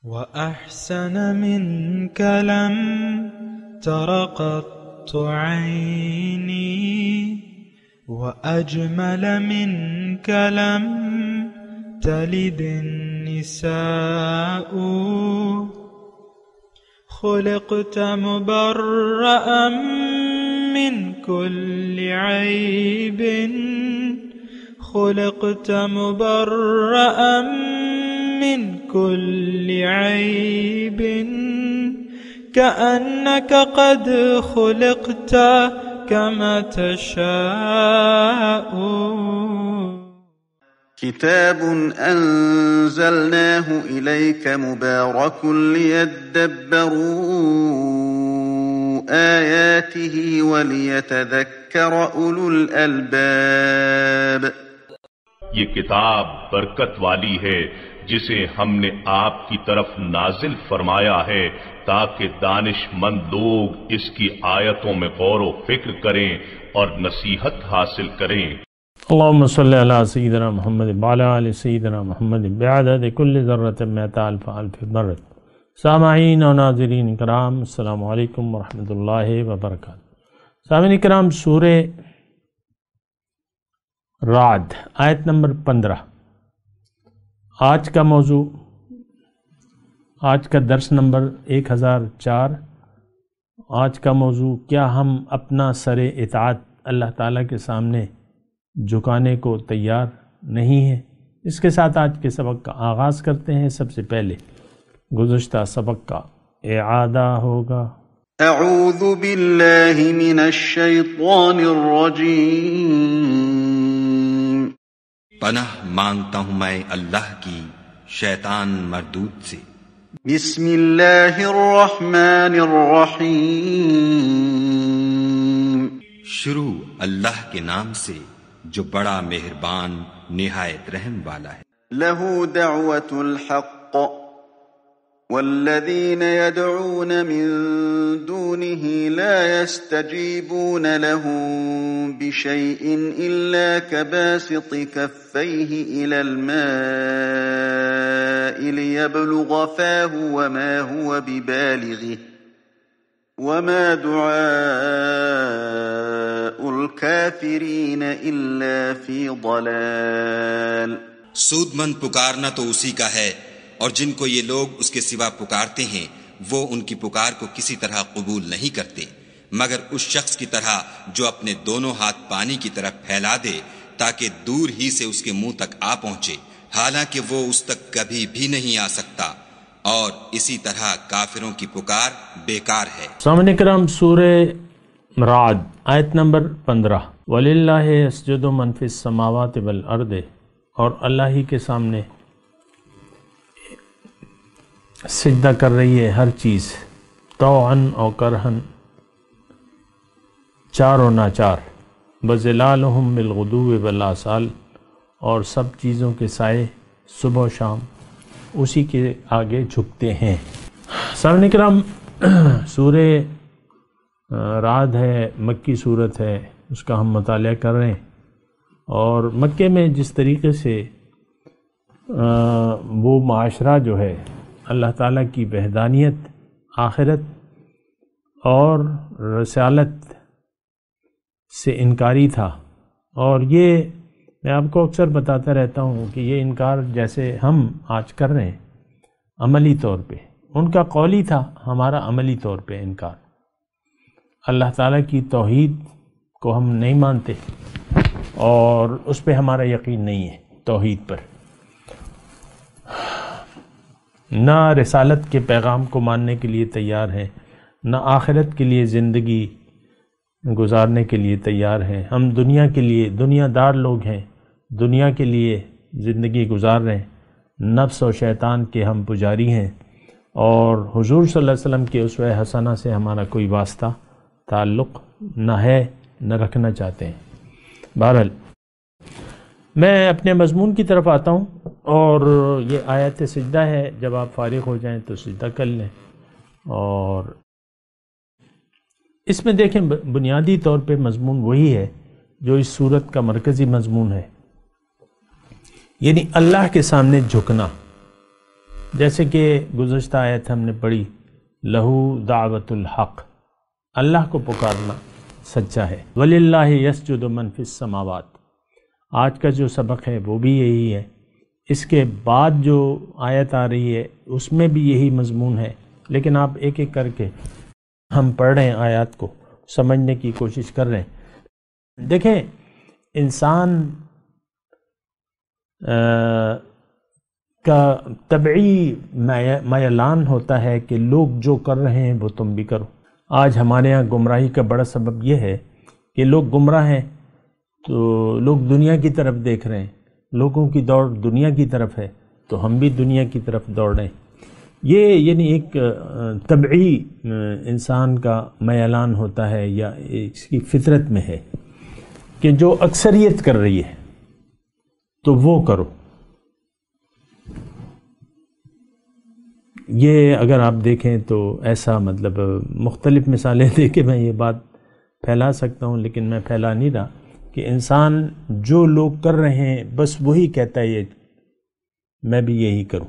وأحسن منك لم تر قط عيني وأجمل منك لم تلد النساء خلقت مبرأ من كل عيب خلقت مبرأ من كل عيب كأنك قد خلقت كما تشاء. كتاب أنزلناه إليك مبارك ليدبروا آياته وليتذكر أولو الألباب. یہ کتاب برکت والی ہے جسے ہم نے آپ کی طرف نازل فرمایا ہے تاکہ دانش مند لوگ اس کی آیتوں میں غور و فکر کریں اور نصیحت حاصل کریں. اللہم صلی علی سیدنا محمد وعلی آل سیدنا محمد بعدد کل ذرۃ مئۃ الف الف مرۃ. سامعین و ناظرین کرام، السلام علیکم ورحمۃ اللہ وبرکاتہ. سامعین کرام، سورہ رعد آیت نمبر 15. آج کا موضوع، آج کا درس نمبر 1004. آج کا موضوع، کیا ہم اپنا سر اطاعت اللہ تعالیٰ کے سامنے جھکانے کو تیار نہیں ہیں؟ اس کے ساتھ آج کے سبق کا آغاز کرتے ہیں. سب سے پہلے گزشتہ سبق کا اعادہ ہوگا. اعوذ باللہ من الشیطان الرجیم. پناہ مانگتا ہوں میں اللہ کی شیطان مردود سے. بسم اللہ الرحمن الرحیم. شروع اللہ کے نام سے جو بڑا مہربان نہایت رحم والا ہے. لہ دعوت الحق والذین يدعون من دونه لا يستجيبون لهم بشيء إلا كباسط كفيه إلى الماء ليبلغ فاه وما هو ببالغه وما دعاء الكافرين إلا في ضلال. سود مند پکارنا تو اسی کا ہے، اور جن کو یہ لوگ اس کے سوا پکارتے ہیں وہ ان کی پکار کو کسی طرح قبول نہیں کرتے مگر اس شخص کی طرح جو اپنے دونوں ہاتھ پانی کی طرف پھیلا دے تاکہ دور ہی سے اس کے منہ تک آ پہنچے، حالانکہ وہ اس تک کبھی بھی نہیں آ سکتا، اور اسی طرح کافروں کی پکار بیکار ہے. سامعین کرام، سورہ رعد آیت نمبر 15. وَلِلَّهِ يَسْجُدُ مَنْ فِي السَّمَاوَاتِ وَالْأَرْضِ، اور اللہ ہی کے سامنے سجدہ کر رہی ہے ہر چیز، طوعاً و کرہاً، چار و ناچار. وَظِلَالُهُمْ بِالْغُدُوِّ وَالْآصَالِ، اور سب چیزوں کے سائے صبح و شام اسی کے آگے جھکتے ہیں. سامعین کرام، سورہ رعد ہے، مکی صورت ہے، اس کا ہم مطالعہ کر رہے ہیں. اور مکے میں جس طریقے سے وہ معاشرہ جو ہے اللہ تعالیٰ کی وحدانیت، آخرت اور رسالت سے انکاری تھا، اور یہ میں آپ کو اکثر بتاتا رہتا ہوں کہ یہ انکار جیسے ہم آج کر رہے ہیں عملی طور پہ، ان کا قولی تھا، ہمارا عملی طور پہ انکار. اللہ تعالیٰ کی توحید کو ہم نہیں مانتے اور اس پہ ہمارا یقین نہیں ہے. توحید پر نہ رسالت کے پیغام کو ماننے کے لیے تیار ہیں، نہ آخرت کے لیے زندگی گزارنے کے لیے تیار ہیں. ہم دنیا کے لیے دنیا دار لوگ ہیں، دنیا کے لیے زندگی گزار رہے ہیں. نفس و شیطان کے ہم پجاری ہیں، اور حضور صلی اللہ علیہ وسلم کے اسوہ حسنہ سے ہمارا کوئی واسطہ تعلق نہ ہے، نہ رکھنا چاہتے ہیں. بہرحال میں اپنے مضمون کی طرف آتا ہوں، اور یہ آیت سجدہ ہے. جب آپ فارغ ہو جائیں تو سجدہ کر لیں. اور اس میں دیکھیں بنیادی طور پہ مضمون وہی ہے جو اس صورت کا مرکزی مضمون ہے، یعنی اللہ کے سامنے جھکنا. جیسے کہ گزشتہ آیت ہم نے پڑھی، لہو دعوت الحق، اللہ کو پکارنا سچا ہے، وَلِلَّهِ يَسْجُدُ مَن فِي السَّمَاوَاتِ۔ آج کا جو سبق ہے وہ بھی یہی ہے، اس کے بعد جو آیت آ رہی ہے اس میں بھی یہی مضمون ہے، لیکن آپ ایک ایک کر کے ہم پڑھ رہے ہیں، آیات کو سمجھنے کی کوشش کر رہے ہیں۔ دیکھیں، انسان کا طبعی میلان ہوتا ہے کہ لوگ جو کر رہے ہیں وہ تم بھی کرو۔ آج ہمارے ہاں گمراہی کا بڑا سبب یہ ہے کہ لوگ گمراہ ہیں تو لوگ دنیا کی طرف دیکھ رہے ہیں، لوگوں کی دوڑ دنیا کی طرف ہے تو ہم بھی دنیا کی طرف دوڑ رہے ہیں۔ یہ یعنی ایک طبعی انسان کا میلان ہوتا ہے، یا اس کی فطرت میں ہے کہ جو اکثریت کر رہی ہے تو وہ کرو۔ یہ اگر آپ دیکھیں تو ایسا مطلب مختلف مثالیں دے کے میں یہ بات پھیلا سکتا ہوں، لیکن میں پھیلا نہیں رہا، کہ انسان جو لوگ کر رہے ہیں بس وہی کہتا ہے یہ میں بھی یہی کروں۔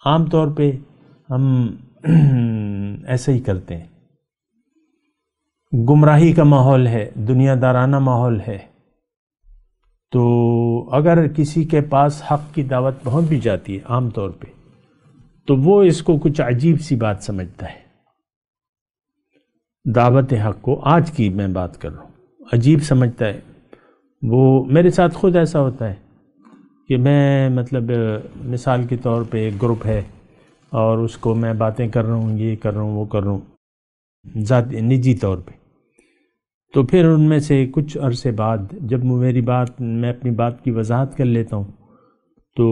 عام طور پہ ہم ایسے ہی کرتے ہیں، گمراہی کا ماحول ہے، دنیا دارانہ ماحول ہے، تو اگر کسی کے پاس حق کی دعوت پہنچ بھی جاتی ہے عام طور پہ تو وہ اس کو کچھ عجیب سی بات سمجھتا ہے۔ دعوت حق کو آج کی میں بات کر رہا ہوں، عجیب سمجھتا ہے۔ وہ میرے ساتھ خود ایسا ہوتا ہے کہ میں مطلب مثال کے طور پہ ایک گروپ ہے اور اس کو میں باتیں کر رہا ہوں، یہ کر رہا ہوں، وہ کر رہا ہوں ذاتی نجی طور پہ، تو پھر ان میں سے کچھ عرصے بعد جب میں اپنی بات کی وضاحت کر لیتا ہوں تو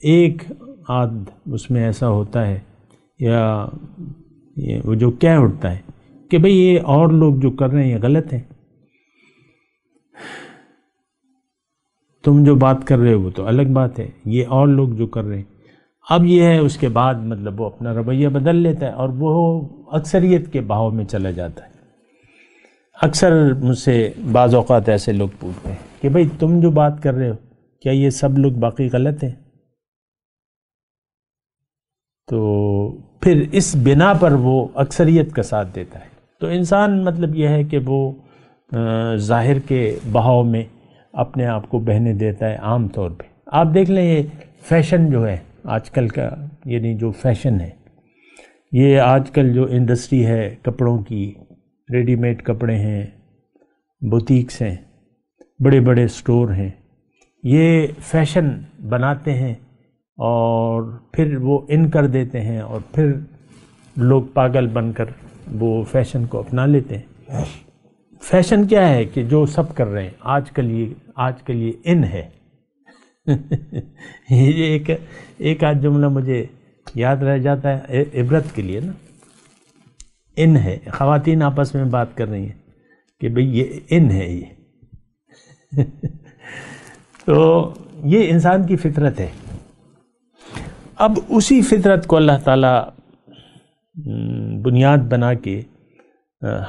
ایک آدھ اس میں ایسا ہوتا ہے یا وہ جو کہہ اٹھتا ہے کہ بھئی یہ اور لوگ جو کر رہے ہیں یہ غلط ہے، تم جو بات کر رہے ہو وہ تو الگ بات ہے، یہ اور لوگ جو کر رہے ہیں۔ اب یہ ہے اس کے بعد مطلب وہ اپنا رویہ بدل لیتا ہے اور وہ اکثریت کے بہاؤ میں چلا جاتا ہے۔ اکثر مجھ سے بعض اوقات ایسے لوگ پوچھتے ہیں کہ بھئی تم جو بات کر رہے ہو کیا یہ سب لوگ باقی غلط ہیں؟ تو پھر اس بنا پر وہ اکثریت کا ساتھ دیتا ہے۔ تو انسان مطلب یہ ہے کہ وہ ظاہر کے بہاؤ میں اپنے آپ کو بہنے دیتا ہے عام طور پہ۔ آپ دیکھ لیں یہ فیشن جو ہے آج کل کا، یعنی جو فیشن ہے، یہ آج کل جو انڈسٹری ہے کپڑوں کی، ریڈی میڈ کپڑے ہیں، بوتیکس ہیں، بڑے بڑے سٹور ہیں، یہ فیشن بناتے ہیں اور پھر وہ ان کر دیتے ہیں اور پھر لوگ پاگل بن کر وہ فیشن کو اپنا لیتے ہیں۔ فیشن کیا ہے کہ جو سب کر رہے ہیں آج کل یہ ان ہے۔ یہ ایک آدھ جملہ مجھے یاد رہ جاتا ہے عبرت کے لیے نا، ان ہے، خواتین آپس میں بات کر رہی ہیں کہ بھئی یہ ان ہے یہ۔ تو یہ انسان کی فطرت ہے۔ اب اسی فطرت کو اللہ تعالیٰ بنیاد بنا کے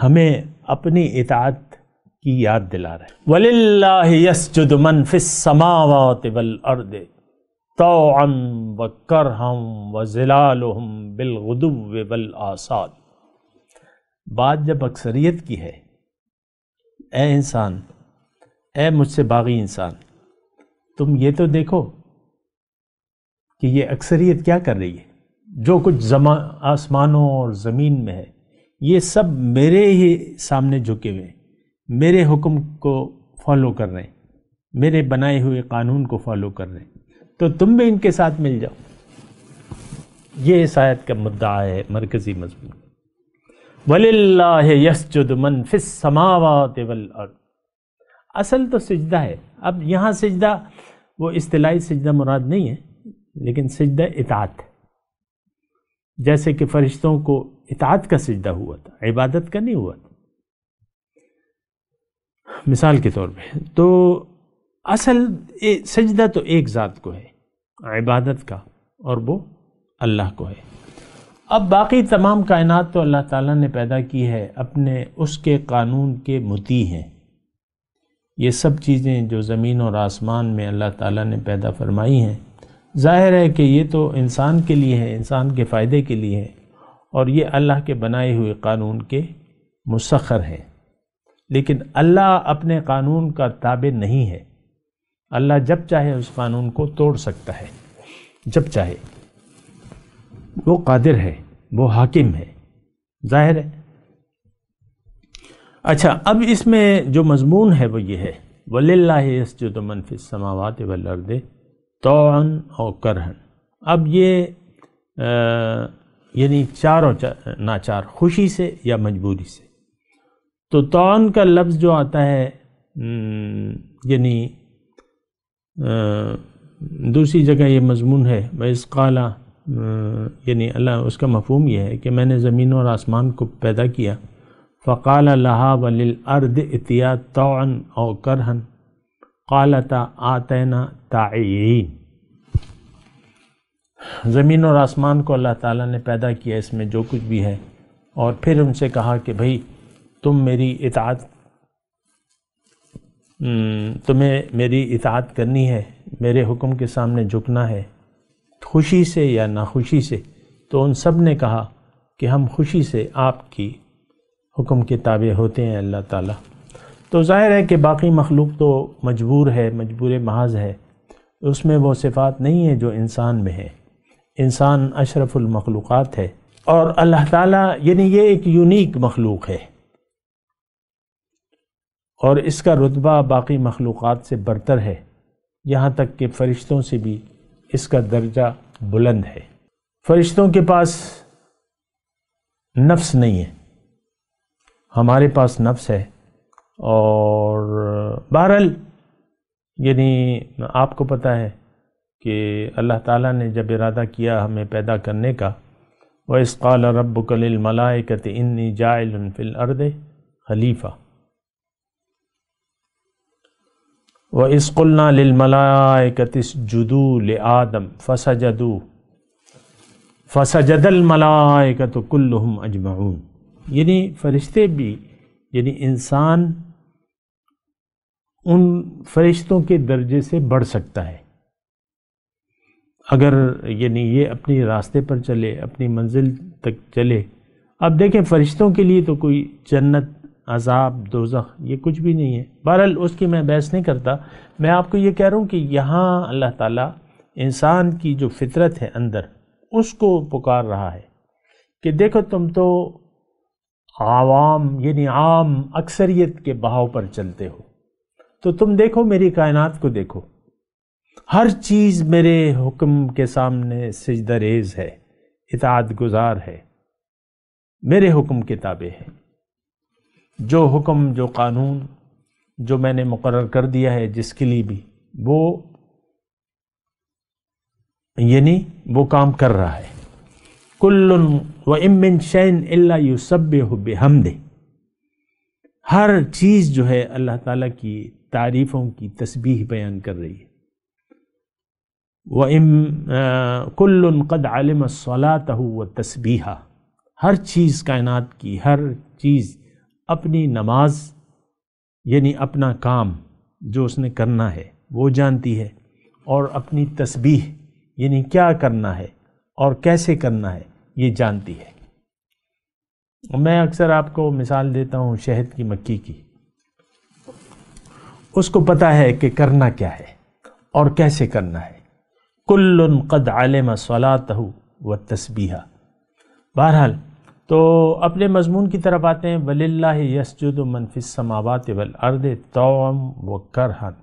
ہمیں اپنی اطاعت کی یاد دلا رہا ہے۔ وَلِلَّهِ يَسْجُدُ مَن فِي السَّمَاوَاتِ وَالْأَرْضِ طَوْعًا وَكَرْهًا وَظِلَالُهُم بِالْغُدُوِّ وَالْآصَالِ۔ بات جب اکثریت کی ہے، اے انسان، اے مجھ سے باغی انسان، تم یہ تو دیکھو کہ یہ اکثریت کیا کر رہی ہے۔ جو کچھ آسمانوں اور زمین میں ہے یہ سب میرے ہی سامنے جھکے ہوئے ہیں، میرے حکم کو فالو کر رہے ہیں، میرے بنائے ہوئے قانون کو فالو کر رہے ہیں، تو تم بھی ان کے ساتھ مل جاؤ۔ یہ اس آیت کا مدعا ہے، مرکزی مضمون۔ وَلِلَّهِ يَسْجُدُ مَن فِي السَّمَاوَاتِ وَالْأَرْضِ۔ اصل تو سجدہ ہے۔ اب یہاں سجدہ وہ اصطلاحی سجدہ مراد نہیں ہے، لیکن سجدہ اطاعت، جیسے کہ فرشتوں کو اطاعت کا سجدہ ہوا تھا، عبادت کا نہیں ہوا تھا، مثال کے طور پہ۔ تو اصل سجدہ تو ایک ذات کو ہے، عبادت کا، اور وہ اللہ کو ہے۔ اب باقی تمام کائنات تو اللہ تعالیٰ نے پیدا کی ہے، اپنے اس کے قانون کے مطیع ہیں۔ یہ سب چیزیں جو زمین اور آسمان میں اللہ تعالیٰ نے پیدا فرمائی ہیں ظاہر ہے کہ یہ تو انسان کے لیے ہے، انسان کے فائدے کے لیے ہے، اور یہ اللہ کے بنائے ہوئے قانون کے مسخر ہیں، لیکن اللہ اپنے قانون کا تابع نہیں ہے۔ اللہ جب چاہے اس قانون کو توڑ سکتا ہے، جب چاہے۔ وہ قادر ہے، وہ حاکم ہے، ظاہر ہے۔ اچھا، اب اس میں جو مضمون ہے وہ یہ ہے وَلِلَّهِ يَسْجُدُ مَن فِي السَّمَاوَاتِ وَالْأَرْضِ طَوْعًا أَوْ كَرْهًا۔ اب یہ یعنی چاروں ناچار، خوشی سے یا مجبوری سے۔ تو طَوْعًا کا لفظ جو آتا ہے یعنی دوسری جگہ یہ مضمون ہے وَإِذْ قَالَ، یعنی اللہ، اس کا مفہوم یہ ہے کہ میں نے زمین اور آسمان کو پیدا کیا، فَقَالَ لَهَا وَلِلْأَرْضِ ائْتِيَا طَوْعًا أَوْ كَرْهًا قَالَتَا آتَيْنَا طَائِعِينَ۔ زمین اور آسمان کو اللہ تعالیٰ نے پیدا کیا، اس میں جو کچھ بھی ہے، اور پھر ان سے کہا کہ بھئی تم میری اطاعت، تمہیں میری اطاعت کرنی ہے، میرے حکم کے سامنے جھکنا ہے، خوشی سے یا ناخوشی سے۔ تو ان سب نے کہا کہ ہم خوشی سے آپ کی حکم کے تابع ہوتے ہیں اللہ تعالیٰ۔ تو ظاہر ہے کہ باقی مخلوق تو مجبور ہے، مجبور محض ہے، اس میں وہ صفات نہیں ہے جو انسان میں ہے۔ انسان اشرف المخلوقات ہے، اور اللہ تعالیٰ یعنی یہ ایک یونیک مخلوق ہے، اور اس کا رتبہ باقی مخلوقات سے برتر ہے، یہاں تک کہ فرشتوں سے بھی اس کا درجہ بلند ہے۔ فرشتوں کے پاس نفس نہیں ہے، ہمارے پاس نفس ہے، اور بہرحال یعنی آپ کو پتہ ہے کہ اللہ تعالیٰ نے جب ارادہ کیا ہمیں پیدا کرنے کا، وَإِذْ قَالَ رَبُّكَ لِلْمَلَائِكَةِ إِنِّي جَاعِلٌ فِي الْأَرْضِ خَلِيفَةً وَإِذْ قُلْنَا لِلْمَلَائِكَةِ اسْجُدُوا لِآدَمَ فَسَجَدَ الْمَلَائِكَةُ كُلُّهُمْ أَجْمَعُونَ۔ یعنی فرشتے بھی، یعنی انسان ان فرشتوں کے درجے سے بڑھ سکتا ہے اگر یعنی یہ اپنی راستے پر چلے، اپنی منزل تک چلے۔ اب دیکھیں فرشتوں کے لیے تو کوئی جنت، عذاب، دوزخ یہ کچھ بھی نہیں ہے، بہرحال اس کی میں بحث نہیں کرتا۔ میں آپ کو یہ کہہ رہا ہوں کہ یہاں اللہ تعالیٰ انسان کی جو فطرت ہے اندر، اس کو پکار رہا ہے کہ دیکھو تم تو عوام یعنی عام اکثریت کے بہاؤ پر چلتے ہو، تو تم دیکھو میری کائنات کو دیکھو، ہر چیز میرے حکم کے سامنے سجدہ ریز ہے، اطاعت گزار ہے، میرے حکم کے تابع ہے۔ جو حکم، جو قانون جو میں نے مقرر کر دیا ہے جس کے لیے بھی، وہ یعنی وہ کام کر رہا ہے۔ کل وَإِن مِّن شَيْءٍ إِلَّا يُسَبِّحُ بِحَمْدِهِ، ہر چیز جو ہے اللہ تعالیٰ کی تعریفوں کی تسبیح بیان کر رہی ہے۔ وَإِن كُلٌّ قَدْ عَلِمَ صَلَاتَهُ وَتَسْبِيحَهُ، ہر چیز کائنات کی ہر چیز اپنی نماز یعنی اپنا کام جو اس نے کرنا ہے وہ جانتی ہے، اور اپنی تسبیح یعنی کیا کرنا ہے اور کیسے کرنا ہے یہ جانتی ہے۔ میں اکثر آپ کو مثال دیتا ہوں شہد کی مکھی کی، اس کو پتہ ہے کہ کرنا کیا ہے اور کیسے کرنا ہے۔ کل قد علم صلاتہ وتسبیحہ۔ بہرحال تو اپنے مضمون کی طرف آتے ہیں، وَلِلَّهِ يَسْجُدُ مَن فِي السَّمَاوَاتِ وَالْأَرْضِ طَوْعًا وَكَرْهًا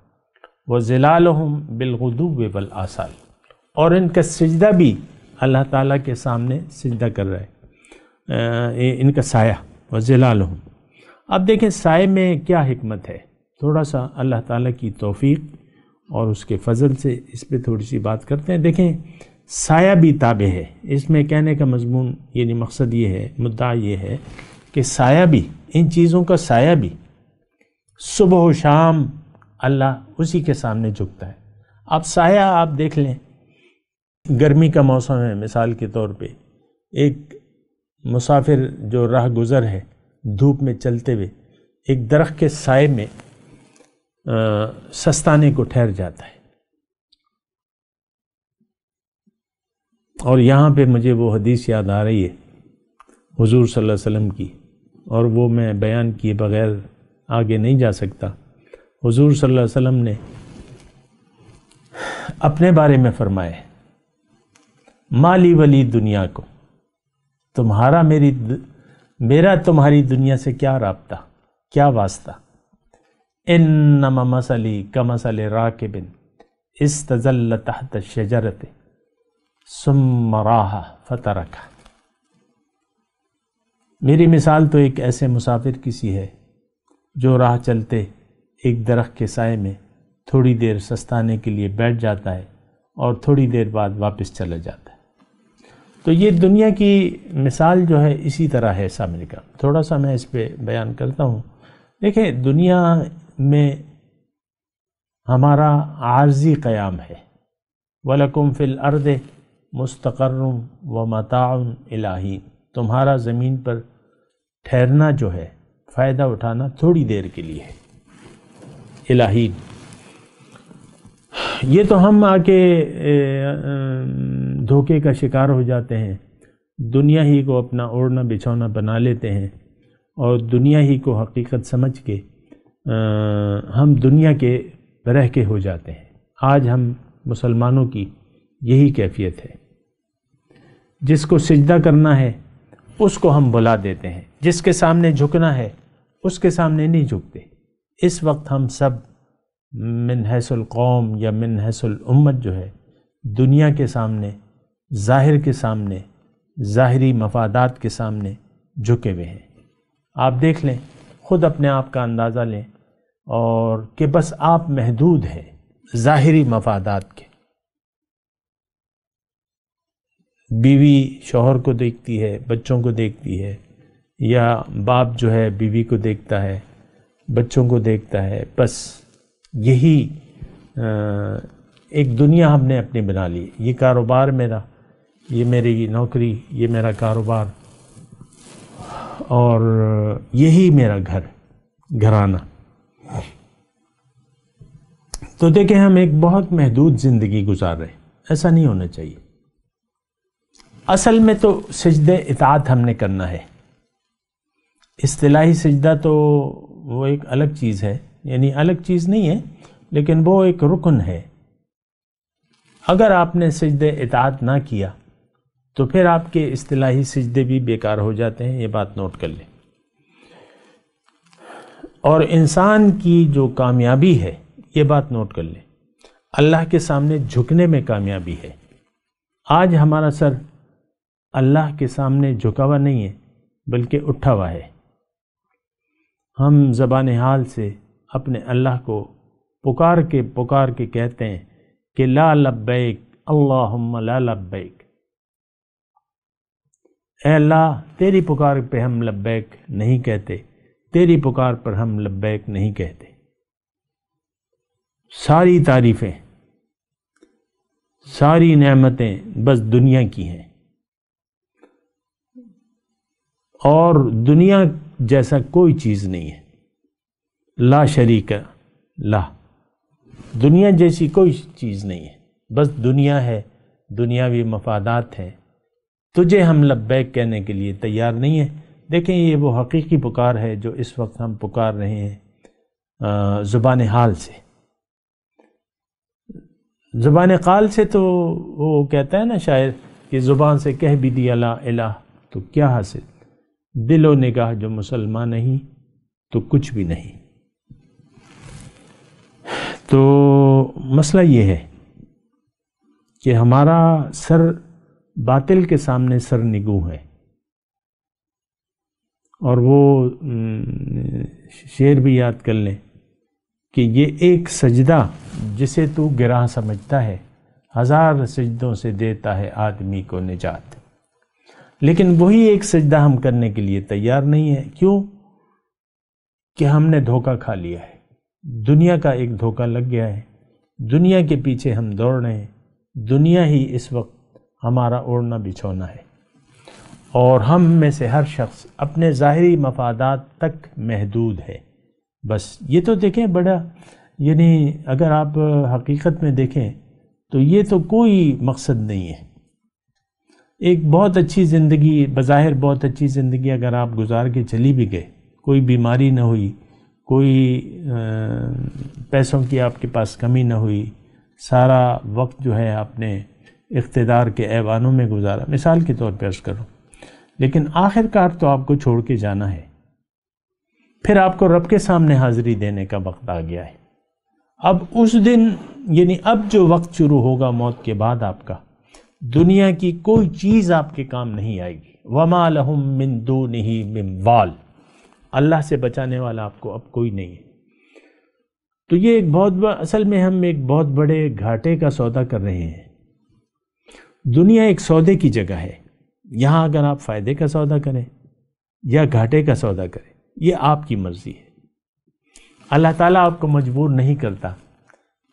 وَظِلَالُهُم بِالْغُدُوِّ وَالْآصَالِ، اور ان کا سجدہ بھی اللہ تعالیٰ کے سامنے سجدہ کر رہا ہے، ان کا سایہ وَظِلَالُهُم۔ اب دیکھیں سائے میں کیا حکمت ہے، تھوڑا سا اللہ تعالیٰ کی توفیق اور اس کے فضل سے اس پہ تھوڑی سی بات کرتے ہیں۔ دیکھیں سایہ بھی تابع ہے، اس میں کہنے کا مضمون یعنی مقصد یہ ہے، مدعا یہ ہے کہ سایہ بھی، ان چیزوں کا سایہ بھی صبح و شام اللہ اسی کے سامنے جھکتا ہے۔ اب سایہ آپ دیکھ لیں، گرمی کا موسم ہے مثال کے طور پہ، ایک مسافر جو راہ گزر ہے دھوپ میں چلتے ہوئے ایک درخت کے سائے میں سستانے کو ٹھہر جاتا ہے، اور یہاں پہ مجھے وہ حدیث یاد آ رہی ہے حضور صلی اللہ علیہ وسلم کی، اور وہ میں بیان کیے بغیر آگے نہیں جا سکتا۔ حضور صلی اللہ علیہ وسلم نے اپنے بارے میں فرمائے، مالی ولی دنیا کو، تمہارا میرا تمہاری دنیا سے کیا رابطہ، کیا واسطہ؟ انما مثلی کمثل راکب استظل تحت الشجرۃ ثم راح فترکہ، میری مثال تو ایک ایسے مسافر کی سی ہے جو راہ چلتے ایک درخت کے سائے میں تھوڑی دیر سستانے کے لیے بیٹھ جاتا ہے اور تھوڑی دیر بعد واپس چلا جاتا ہے۔ تو یہ دنیا کی مثال جو ہے اسی طرح ہے سامنے کا۔ تھوڑا سا میں اس پہ بیان کرتا ہوں۔ دیکھیں، دنیا میں ہمارا عارضی قیام ہے، وَلَكُمْ فِي الْأَرْضِ مُسْتَقَرٌّ وَمَتَاعٌ إِلَىٰ حِینٍ، تمہارا زمین پر ٹھہرنا جو ہے، فائدہ اٹھانا تھوڑی دیر کے لیے ہے، إِلَىٰ حِین۔ یہ تو ہم آ کے دھوکے کا شکار ہو جاتے ہیں، دنیا ہی کو اپنا اوڑھنا بچھونا بنا لیتے ہیں، اور دنیا ہی کو حقیقت سمجھ کے ہم دنیا کے رہ کے ہو جاتے ہیں۔ آج ہم مسلمانوں کی یہی کیفیت ہے، جس کو سجدہ کرنا ہے اس کو ہم بلا دیتے ہیں، جس کے سامنے جھکنا ہے اس کے سامنے نہیں جھکتے۔ اس وقت ہم سب من حیث القوم یا من حیث الامت جو ہے، دنیا کے سامنے، ظاہر کے سامنے، ظاہری مفادات کے سامنے جھکے ہوئے ہیں۔ آپ دیکھ لیں، خود اپنے آپ کا اندازہ لیں، اور کہ بس آپ محدود ہیں ظاہری مفادات کے۔ بیوی شوہر کو دیکھتی ہے، بچوں کو دیکھتی ہے، یا باپ جو ہے بیوی کو دیکھتا ہے، بچوں کو دیکھتا ہے، بس یہی ایک دنیا ہم نے اپنی بنا لی۔ یہ کاروبار میرا، یہ میری نوکری، یہ میرا کاروبار، اور یہی میرا گھرانہ۔ تو دیکھیں، ہم ایک بہت محدود زندگی گزار رہے ہیں، ایسا نہیں ہونا چاہیے۔ اصل میں تو سجدہ اطاعت ہم نے کرنا ہے۔ اصطلاحی سجدہ تو وہ ایک الگ چیز ہے، یعنی الگ چیز نہیں ہے، لیکن وہ ایک رکن ہے۔ اگر آپ نے سجدہ اطاعت نہ کیا تو پھر آپ کے اصطلاحی سجدے بھی بیکار ہو جاتے ہیں، یہ بات نوٹ کر لیں۔ اور انسان کی جو کامیابی ہے، یہ بات نوٹ کر لیں، اللہ کے سامنے جھکنے میں کامیابی ہے۔ آج ہمارا سر اللہ کے سامنے جھکا ہوا نہیں ہے، بلکہ اٹھا ہوا ہے۔ ہم زبان حال سے اپنے اللہ کو پکار کے کہتے ہیں کہ لا لبیک اللہم لا لبیک، اے اللہ تیری پکار پہ ہم لبیک نہیں کہتے، تیری پکار پر ہم لبیک نہیں کہتے۔ ساری تعریفیں، ساری نعمتیں بس دنیا کی ہیں، اور دنیا جیسا کوئی چیز نہیں ہے، لا شریک لا، دنیا جیسی کوئی چیز نہیں ہے، بس دنیا ہے، دنیاوی مفادات ہیں۔ تجھے ہم لبیک کہنے کے لیے تیار نہیں ہیں۔ دیکھیں، یہ وہ حقیقی پکار ہے جو اس وقت ہم پکار رہے ہیں زبان حال سے۔ زبان قال سے تو وہ کہتا ہے نا شاعر کہ زبان سے کہہ بھی دیا لا الہ تو کیا حاصل، دل و نگاہ جو مسلمان نہیں تو کچھ بھی نہیں۔ تو مسئلہ یہ ہے کہ ہمارا سر باطل کے سامنے سر نگوں ہے، اور وہ شعر بھی یاد کر لیں کہ یہ ایک سجدہ جسے تو گراں سمجھتا ہے، ہزار سجدوں سے دیتا ہے آدمی کو نجات۔ لیکن وہی ایک سجدہ ہم کرنے کے لیے تیار نہیں ہے۔ کیوں؟ کہ ہم نے دھوکہ کھا لیا ہے، دنیا کا ایک دھوکہ لگ گیا ہے، دنیا کے پیچھے ہم دوڑ رہے ہیں، دنیا ہی اس وقت ہمارا اوڑھنا بچھونا ہے، اور ہم میں سے ہر شخص اپنے ظاہری مفادات تک محدود ہے۔ بس یہ تو دیکھیں بڑا، یعنی اگر آپ حقیقت میں دیکھیں تو یہ تو کوئی مقصد نہیں ہے، ایک بہت اچھی زندگی، بظاہر بہت اچھی زندگی اگر آپ گزار کے چلی بھی گئے، کوئی بیماری نہ ہوئی، کوئی پیسوں کی آپ کے پاس کمی نہ ہوئی، سارا وقت جو ہے آپ نے اقتدار کے ایوانوں میں گزارا، مثال کے طور پہ عرض کروں، لیکن آخر کار تو آپ کو چھوڑ کے جانا ہے، پھر آپ کو رب کے سامنے حاضری دینے کا وقت آ گیا ہے۔ اب اس دن، یعنی اب جو وقت شروع ہوگا موت کے بعد آپ کا، دنیا کی کوئی چیز آپ کے کام نہیں آئے گی۔ وَمَا لَهُم مِّن دُونِهِ مِّن وَالٍ، اللہ سے بچانے والا آپ کو اب کوئی نہیں ہے۔ تو یہ ایک بہت اصل میں ہم ایک بہت بڑے گھاٹے کا سودا کر رہے ہیں۔ دنیا ایک سودے کی جگہ ہے، یہاں اگر آپ فائدے کا سودا کریں یا گھاٹے کا سودا کریں، یہ آپ کی مرضی ہے۔ اللہ تعالیٰ آپ کو مجبور نہیں کرتا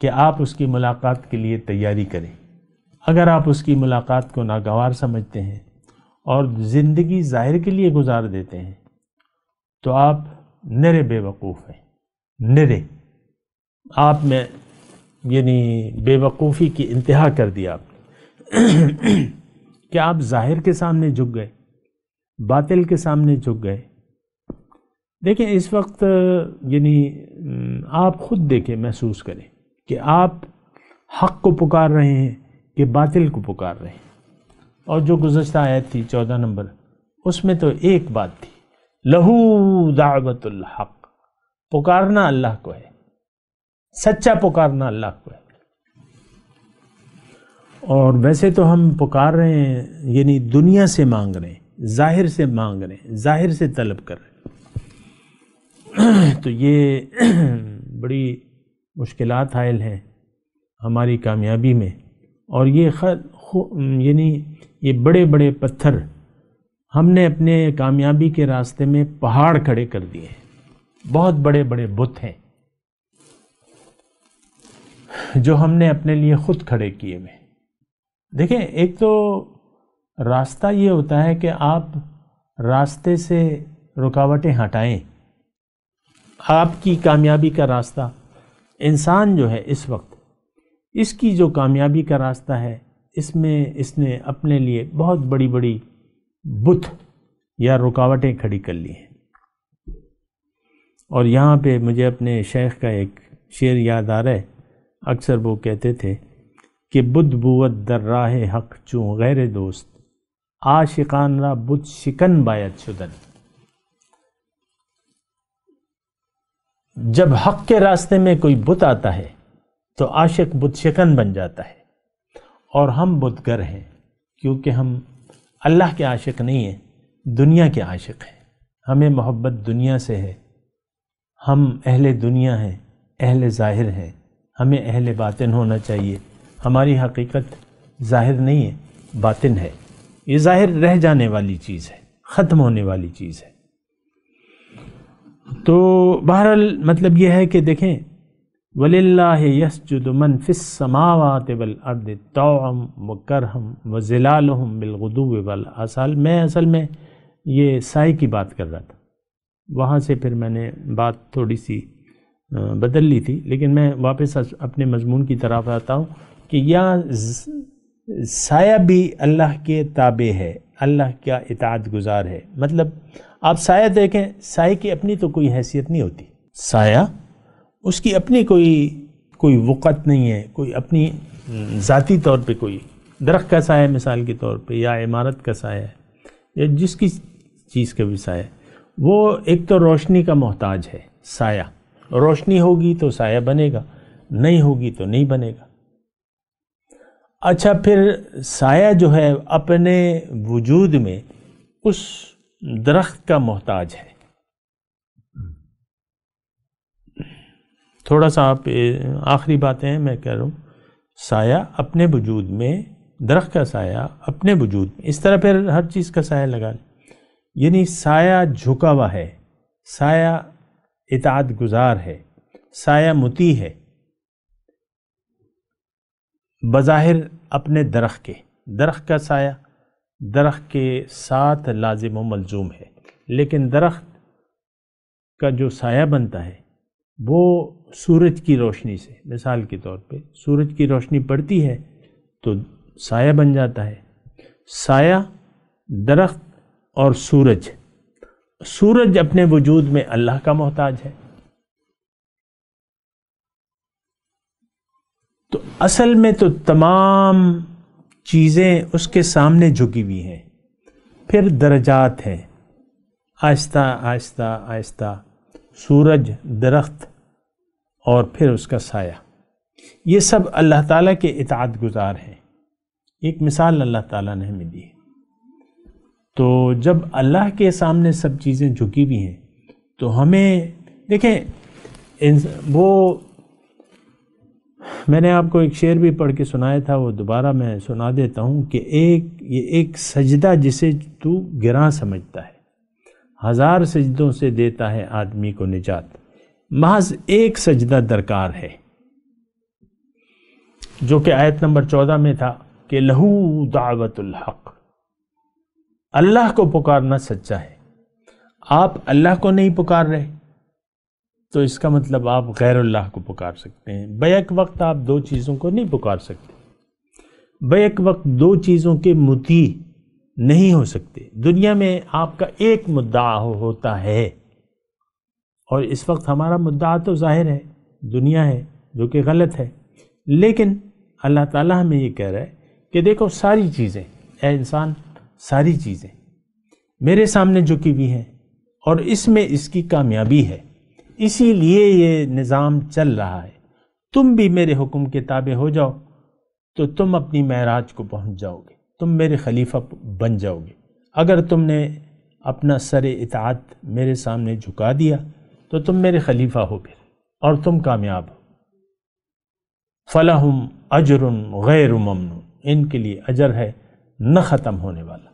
کہ آپ اس کی ملاقات کے لیے تیاری کریں۔ اگر آپ اس کی ملاقات کو ناگوار سمجھتے ہیں اور زندگی ظاہر کے لیے گزار دیتے ہیں تو آپ نرے بے وقوف ہیں، نرے، آپ میں یعنی بے وقوفی کی انتہا کر دیا آپ نے کہ آپ ظاہر کے سامنے جھک گئے، باطل کے سامنے جھک گئے۔ دیکھیں اس وقت یعنی آپ خود دیکھیں، محسوس کریں کہ آپ حق کو پکار رہے ہیں کہ باطل کو پکار رہے ہیں۔ اور جو گزشتہ آیت تھی 14 نمبر، اس میں تو ایک بات تھی، لہو دعوت الحق، پکارنا اللہ کو ہے، سچا پکارنا اللہ کو ہے۔ اور ویسے تو ہم پکار رہے ہیں، یعنی دنیا سے مانگ رہے ہیں، ظاہر سے مانگ رہے ہیں، ظاہر سے طلب کر رہے ہیں۔ تو یہ بڑی مشکلات حائل ہیں ہماری کامیابی میں، اور یہ یعنی یہ بڑے بڑے پتھر ہم نے اپنے کامیابی کے راستے میں پہاڑ کھڑے کر دیے ہیں، بہت بڑے بڑے بت ہیں جو ہم نے اپنے لیے خود کھڑے کیے ہوئے۔ دیکھیں ایک تو راستہ یہ ہوتا ہے کہ آپ راستے سے رکاوٹیں ہٹائیں۔ آپ کی کامیابی کا راستہ، انسان جو ہے اس وقت، اس کی جو کامیابی کا راستہ ہے، اس میں اس نے اپنے لیے بہت بڑی بڑی بت یا رکاوٹیں کھڑی کر لی ہیں۔ اور یہاں پہ مجھے اپنے شیخ کا ایک شعر یاد آ رہا ہے، اکثر وہ کہتے تھے کہ بت بوت در راہ حق چوں غیر دوست، عاشقان را بت شکن باید شدن۔ جب حق کے راستے میں کوئی بت آتا ہے تو عاشق بت شکن بن جاتا ہے، اور ہم بت گر ہیں کیونکہ ہم اللہ کے عاشق نہیں ہیں، دنیا کے عاشق ہیں۔ ہمیں محبت دنیا سے ہے، ہم اہل دنیا ہیں، اہل ظاہر ہیں، ہمیں اہل باطن ہونا چاہیے۔ ہماری حقیقت ظاہر نہیں ہے، باطن ہے۔ یہ ظاہر رہ جانے والی چیز ہے، ختم ہونے والی چیز ہے۔ تو بہرحال مطلب یہ ہے کہ دیکھیں، وَلِلَّهِ يَسْجُدُ مَنْ فِي السَّمَاوَاتِ وَالْأَرْضِ طَوْعًا وَكَرْهًا وَظِلَالُهُمْ بِالْغُدُوِّ وَالْآصَالِ۔ میں اصل میں یہ سائے کی بات کر رہا تھا، وہاں سے پھر میں نے بات تھوڑی سی بدل لی تھی، لیکن میں واپس اپنے مضمون کی طرف آتا ہوں کہ یہاں سایہ بھی اللہ کے تابع ہے، اللہ کا اطاعت گزار ہے۔ مطلب آپ سایہ دیکھیں، سایہ کی اپنی تو کوئی حیثیت نہیں ہوتی، سایہ اس کی اپنی کوئی وقت نہیں ہے، کوئی اپنی ذاتی طور پہ، کوئی درخت کا سایہ مثال کے طور پہ، یا عمارت کا سایہ ہے، یا جس کی چیز کا بھی سایہ، وہ ایک تو روشنی کا محتاج ہے۔ سایہ روشنی ہوگی تو سایہ بنے گا، نہیں ہوگی تو نہیں بنے گا۔ اچھا، پھر سایہ جو ہے اپنے وجود میں اس درخت کا محتاج ہے۔ تھوڑا سا آپ آخری باتیں ہیں میں کہہ رہا ہوں، سایہ اپنے وجود میں، درخت کا سایہ اپنے وجود میں، اس طرح پھر ہر چیز کا سایہ لگا لیں، یعنی سایہ جھکا ہوا ہے، سایہ اطاعت گزار ہے، سایہ مطیع ہے، بظاہر اپنے درخت کا سایہ درخت کے ساتھ لازم و ملزوم ہے، لیکن درخت کا جو سایہ بنتا ہے وہ سورج کی روشنی سے، مثال کے طور پہ سورج کی روشنی پڑتی ہے تو سایہ بن جاتا ہے، سایہ، درخت اور سورج۔ سورج اپنے وجود میں اللہ کا محتاج ہے۔ تو اصل میں تو تمام چیزیں اس کے سامنے جھکی ہوئی ہیں۔ پھر درجات ہیں، آہستہ آہستہ آہستہ سورج، درخت اور پھر اس کا سایہ، یہ سب اللہ تعالیٰ کے اطاعت گزار ہیں۔ ایک مثال اللہ تعالیٰ نے ہمیں دی ہے۔ تو جب اللہ کے سامنے سب چیزیں جھکی ہوئی ہیں تو ہمیں دیکھیں، وہ میں نے آپ کو ایک شعر بھی پڑھ کے سنایا تھا، وہ دوبارہ میں سنا دیتا ہوں کہ ایک سجدہ جسے تو گراں سمجھتا ہے، 1000 سجدوں سے دیتا ہے آدمی کو نجات، محض ایک سجدہ درکار ہے، جو کہ آیت نمبر 14 میں تھا کہ لہو دعوت الحق، اللہ کو پکارنا سچا ہے۔ آپ اللہ کو نہیں پکار رہے تو اس کا مطلب آپ غیر اللہ کو پکار سکتے ہیں۔ بیک وقت آپ دو چیزوں کو نہیں پکار سکتے، بیک وقت دو چیزوں کے مطیع نہیں ہو سکتے۔ دنیا میں آپ کا ایک مدعا ہوتا ہے، اور اس وقت ہمارا مدعا تو ظاہر ہے، دنیا ہے، جو کہ غلط ہے، لیکن اللہ تعالیٰ ہمیں یہ کہہ رہا ہے کہ دیکھو ساری چیزیں، اے انسان، ساری چیزیں میرے سامنے جھکی ہوئی ہیں، اور اس میں اس کی کامیابی ہے، اسی لیے یہ نظام چل رہا ہے۔ تم بھی میرے حکم کے تابع ہو جاؤ تو تم اپنی معراج کو پہنچ جاؤ گے، تم میرے خلیفہ بن جاؤ گے۔ اگر تم نے اپنا سر اطاعت میرے سامنے جھکا دیا تو تم میرے خلیفہ ہو پھر، اور تم کامیاب ہو۔ فَلَهُمْ أَجْرٌ غَيْرُ مَمْنُونٍ، ان کے لیے اجر ہے نہ ختم ہونے والا۔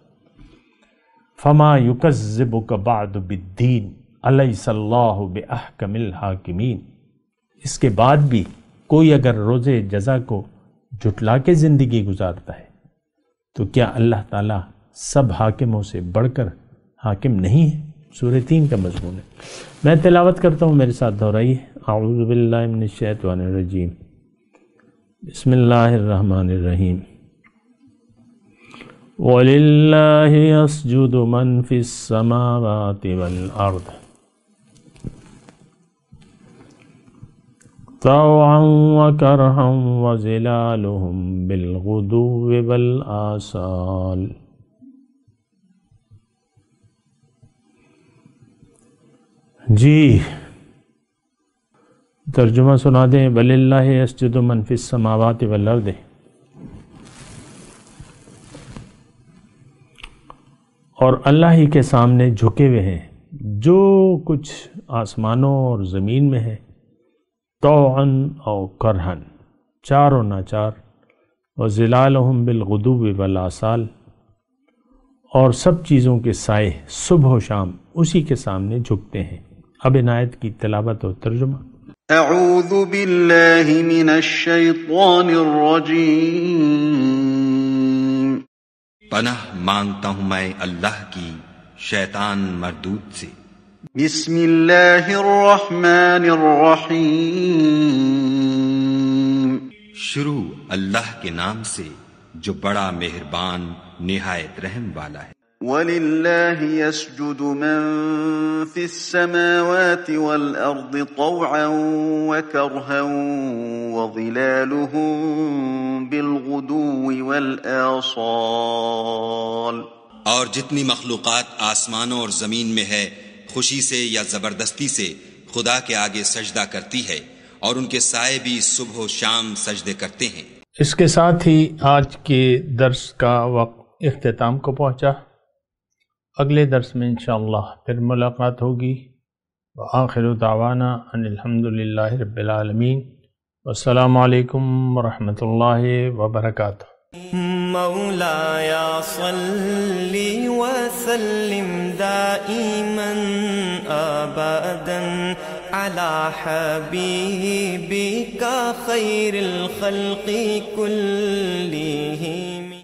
فَمَا يُكَذِّبُكَ بَعْدُ بِالدِّينِ أَلَيْسَ اللَّهُ بِأَحْكَمِ الْحَاكِمِينَ، اس کے بعد بھی کوئی اگر روز جزا کو جھٹلا کے زندگی گزارتا ہے تو کیا اللہ تعالیٰ سب حاکموں سے بڑھ کر حاکم نہیں ہے؟ سورہ 3 کا مضمون ہے۔ میں تلاوت کرتا ہوں، میرے ساتھ دہرائیے۔ اعوذ باللہ من الشیطان الرجیم، بسم اللہ الرحمن الرحیم۔ وَلِلَّهِ يَسْجُدُ مَن فِي السَّمَاوَاتِ وَالْأَرْضِ طَوْعًا وَكَرْهًا وَظِلَالُهُم بِالْغُدُوِّ وَالْآصَالِ۔ جی ترجمہ سنا دیں۔ وَلِلَّهِ يَسْجُدُ مَن فِي السَّمَاوَاتِ وَالْأَرْضِ، اور اللہ ہی کے سامنے جھکے ہوئے ہیں جو کچھ آسمانوں اور زمین میں ہے، طوعاً او کرہن، چار و ناچار، وظلالہم بالغدو والآصال، اور سب چیزوں کے سائے صبح و شام اسی کے سامنے جھکتے ہیں۔ اب ان آیت کی تلاوت و ترجمہ۔ اعوذ باللہ من الشیطان الرجیم، پناہ مانگتا ہوں میں اللہ کی شیطان مردود سے۔ بسم اللہ الرحمن الرحیم، شروع اللہ کے نام سے جو بڑا مہربان نہایت رحم والا ہے۔ وَلِلَّهِ يَسْجُدُ مَن فِي السَّمَاوَاتِ وَالْأَرْضِ طَوْعًا وَكَرْهًا وَظِلَالُهُم بِالْغُدُوِّ وَالْآصَالِ، اور جتنی مخلوقات آسمانوں اور زمین میں ہے، خوشی سے یا زبردستی سے خدا کے آگے سجدہ کرتی ہے، اور ان کے سائے بھی صبح و شام سجدے کرتے ہیں۔ اس کے ساتھ ہی آج کے درس کا وقت اختتام کو پہنچا۔ اگلے درس میں انشاءاللہ پھر ملاقات ہوگی۔ وآخر دعوانا ان الحمدللہ رب العالمین، والسلام علیکم ورحمۃ اللہ وبرکاتہ۔ مولایا صلی وسلم دائما ابدا علی حبیبک خیر الخلق کلہم۔